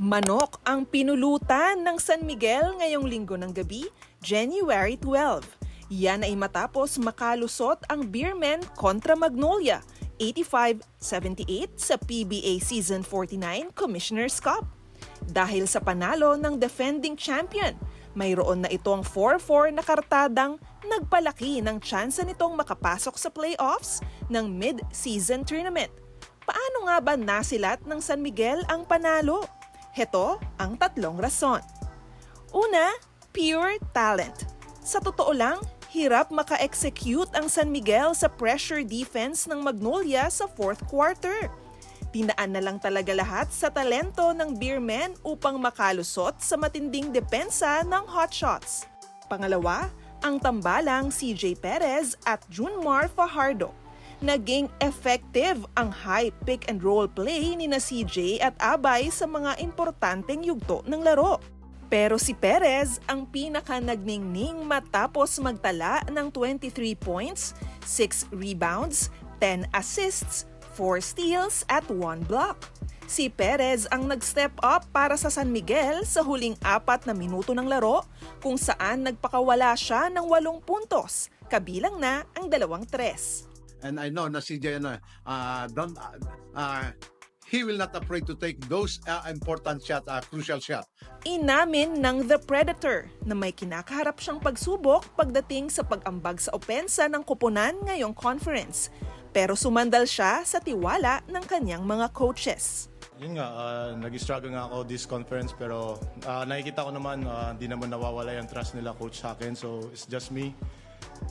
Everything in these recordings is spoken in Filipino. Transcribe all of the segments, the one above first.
Manok ang pinulutan ng San Miguel ngayong linggo ng gabi, January 12. Yan ay matapos makalusot ang Beermen kontra Magnolia, 85-78 sa PBA Season 49 Commissioner's Cup. Dahil sa panalo ng defending champion, mayroon na itong 4-4 na kartadang nagpalaki ng tsansa nitong makapasok sa playoffs ng mid-season tournament. Paano nga ba nasilat ng San Miguel ang panalo? Heto ang tatlong rason. Una, pure talent. Sa totoo lang, hirap maka-execute ang San Miguel sa pressure defense ng Magnolia sa fourth quarter. Tinaan na lang talaga lahat sa talento ng Beermen upang makalusot sa matinding depensa ng hotshots. Pangalawa, ang tambalang CJ Perez at Junmar Fajardo. Naging effective ang high pick and roll play ni na CJ at Abay sa mga importanteng yugto ng laro. Pero si Perez ang pinaka-nagningning matapos magtala ng 23 points, 6 rebounds, 10 assists, 4 steals at 1 block. Si Perez ang nag-step up para sa San Miguel sa huling 4 na minuto ng laro kung saan nagpakawala siya ng 8 puntos, kabilang na ang 2 tres. And I know na CJ he will not afraid to take those important shot, crucial shot. Inamin ng The Predator na may kinakaharap siyang pagsubok pagdating sa pag-ambag sa opensa ng koponan ngayong conference. Pero sumandal siya sa tiwala ng kanyang mga coaches. Yun nga, nag-struggle nga ako this conference pero nakikita ko naman hindi naman nawawala yung trust nila coach sa akin. So it's just me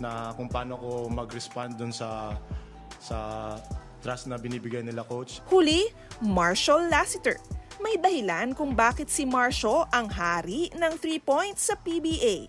na kung paano ko mag-respond dun sa trust na binibigay nila coach. Huli, Marshall Lassiter. May dahilan kung bakit si Marshall ang hari ng 3 points sa PBA.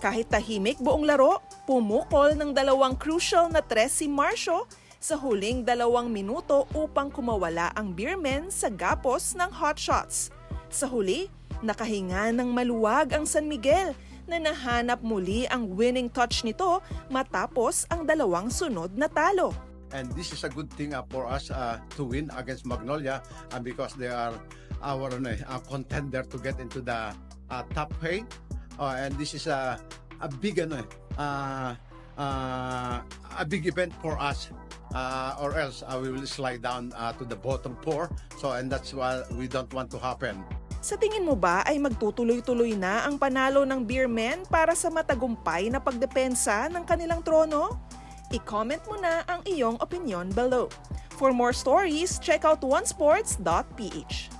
Kahit tahimik buong laro, pumukol ng 2 crucial na tres si Marshall sa huling 2 minuto upang kumawala ang Beermen sa gapos ng hotshots. Sa huli, nakahinga ng maluwag ang San Miguel na nahanap muli ang winning touch nito matapos ang 2 sunod na talo. And this is a good thing for us to win against Magnolia because they are our contender to get into the top 8. And this is a big big event for us. Or else we will slide down to the bottom 4. So and that's why we don't want to happen. Sa tingin mo ba ay magtutuloy-tuloy na ang panalo ng Beermen para sa matagumpay na pagdepensa ng kanilang trono? I-comment mo na ang iyong opinion below. For more stories, check out onesports.ph.